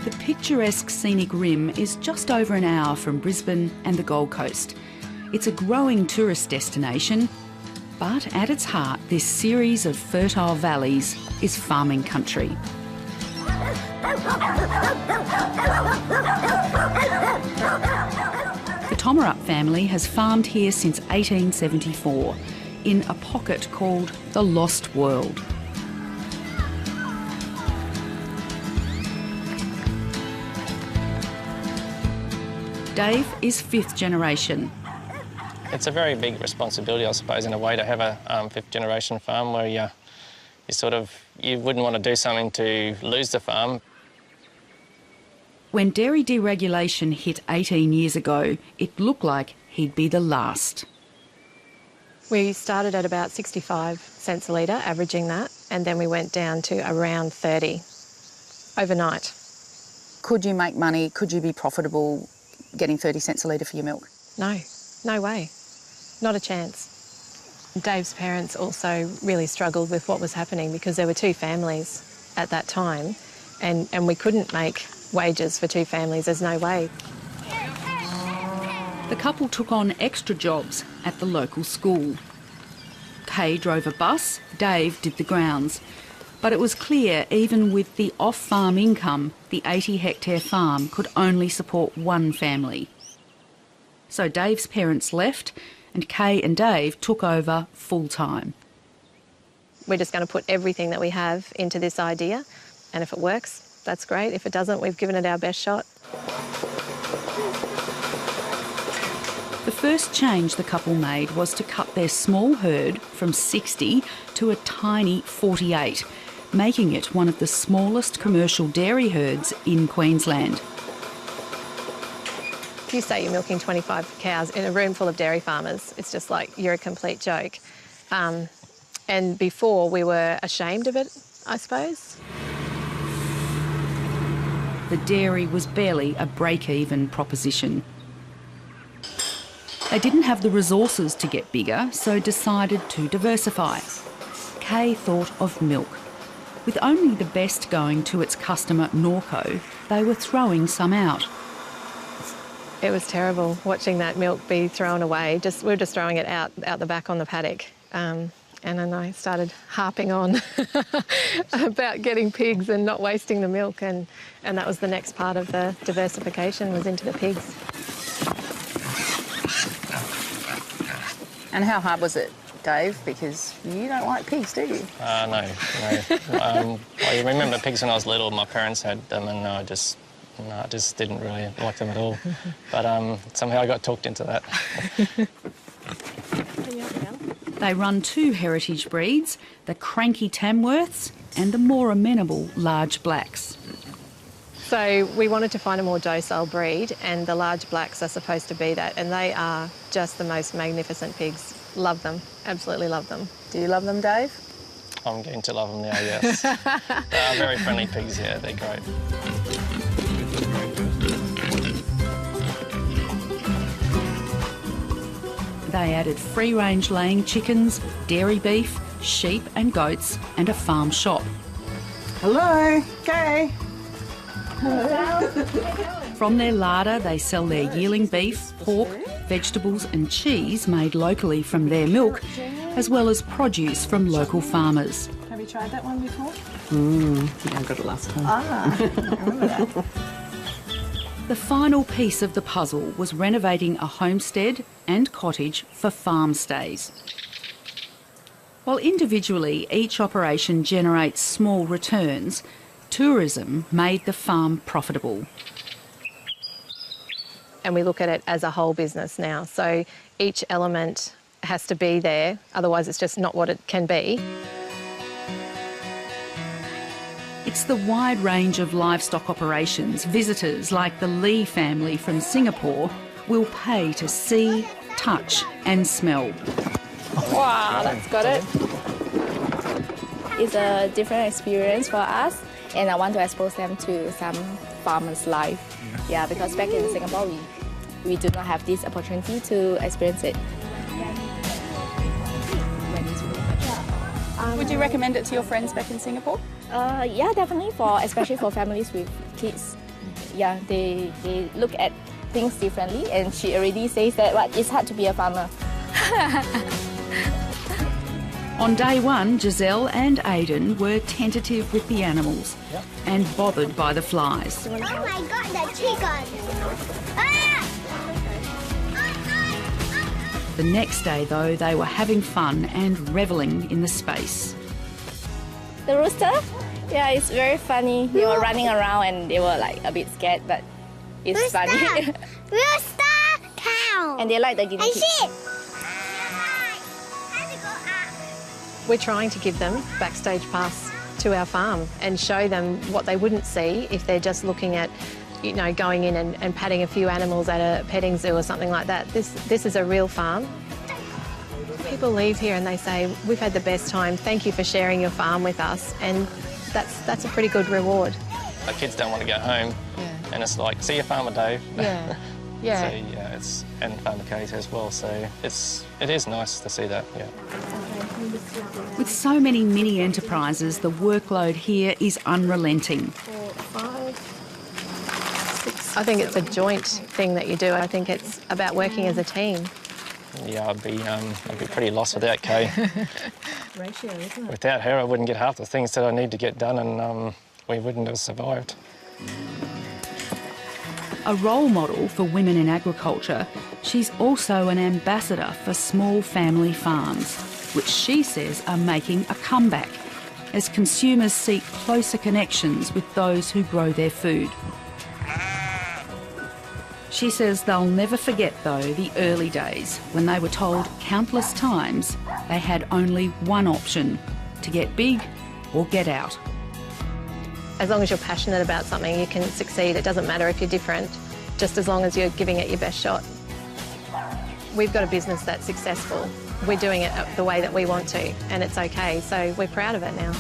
The picturesque scenic rim is just over an hour from Brisbane and the Gold Coast. It's a growing tourist destination, but at its heart, this series of fertile valleys is farming country. The Tomarup family has farmed here since 1874, in a pocket called the Lost World. Dave is fifth generation. It's a very big responsibility, I suppose, in a way, to have a fifth-generation farm where you wouldn't want to do something to lose the farm. When dairy deregulation hit 18 years ago, it looked like he'd be the last. We started at about 65 cents a litre, averaging that, and then we went down to around 30 overnight. Could you make money? Could you be profitable getting 30 cents a litre for your milk? No, no way. Not a chance. Dave's parents also really struggled with what was happening because there were two families at that time and we couldn't make wages for two families. There's no way. The couple took on extra jobs at the local school. Kay drove a bus, Dave did the grounds. But it was clear, even with the off-farm income, the 80-hectare farm could only support one family. So Dave's parents left and Kay and Dave took over full-time. We're just going to put everything that we have into this idea, and if it works, that's great. If it doesn't, we've given it our best shot. The first change the couple made was to cut their small herd from 60 to a tiny 48, making it one of the smallest commercial dairy herds in Queensland. If you say you're milking 25 cows in a room full of dairy farmers, it's just like you're a complete joke. And before, we were ashamed of it, I suppose. The dairy was barely a break-even proposition. They didn't have the resources to get bigger, so decided to diversify. Kay thought of milk. With only the best going to its customer, Norco, they were throwing some out. It was terrible watching that milk be thrown away. We were just throwing it out the back on the paddock. And then I started harping on about getting pigs and not wasting the milk. And that was the next part of the diversification, was into the pigs. And how hard was it, Dave? Because you don't like pigs, do you? No. I remember pigs when I was little. My parents had them, and I just didn't really like them at all. But somehow I got talked into that. They run two heritage breeds, the cranky Tamworths and the more amenable large blacks. So we wanted to find a more docile breed, and the large blacks are supposed to be that, and they are just the most magnificent pigs. Love them, absolutely love them. Do you love them, Dave? I'm getting to love them now, yes. They are very friendly pigs, yeah, they're great. They added free-range laying chickens, dairy beef, sheep and goats, and a farm shop. Hello, Kay. From their larder, they sell their yearling beef, pork, vegetables and cheese made locally from their milk, as well as produce from local farmers. Have you tried that one before? I got it last time. I remember that. The final piece of the puzzle was renovating a homestead and cottage for farm stays. While individually each operation generates small returns, tourism made the farm profitable. And we look at it as a whole business now. So each element has to be there, otherwise it's just not what it can be. It's the wide range of livestock operations visitors like the Lee family from Singapore will pay to see, touch and smell. Wow, that's got it. It's a different experience for us, and I want to expose them to some farmers' life. Yeah, because back in Singapore, we do not have this opportunity to experience it. Would you recommend it to your friends back in Singapore? Yeah, definitely, especially for families with kids. yeah, they look at things differently, and she already says that it's hard to be a farmer. On day one, Giselle and Aidan were tentative with the animals and bothered by the flies. Oh my God, the chicken! Ah! The next day, though, they were having fun and revelling in the space. The rooster, yeah, it's very funny. They were running around and they were like a bit scared, but it's Rooster! funny. Rooster! Cow! And they like the guinea And pig. sheep! We're trying to give them backstage pass to our farm and show them what they wouldn't see if they're just looking at, you know, going in and patting a few animals at a petting zoo or something like that. This is a real farm. People leave here and they say, we've had the best time, thank you for sharing your farm with us, and that's a pretty good reward. The kids don't want to go home, and it's like, see you, Farmer Dave. Yeah, yeah. So yeah, and Farmer Kate as well. So it is nice to see that. Yeah. With so many mini enterprises, the workload here is unrelenting. I think it's a joint thing that you do. I think it's about working as a team. Yeah, I'd be pretty lost without Kay. Ratio, isn't it? Without her, I wouldn't get half the things that I need to get done, and we wouldn't have survived. A role model for women in agriculture, she's also an ambassador for small family farms, which she says are making a comeback as consumers seek closer connections with those who grow their food. She says they'll never forget, though, the early days when they were told countless times they had only one option: to get big or get out. As long as you're passionate about something, you can succeed. It doesn't matter if you're different, just as long as you're giving it your best shot. We've got a business that's successful. We're doing it the way that we want to, and it's okay, so we're proud of it now.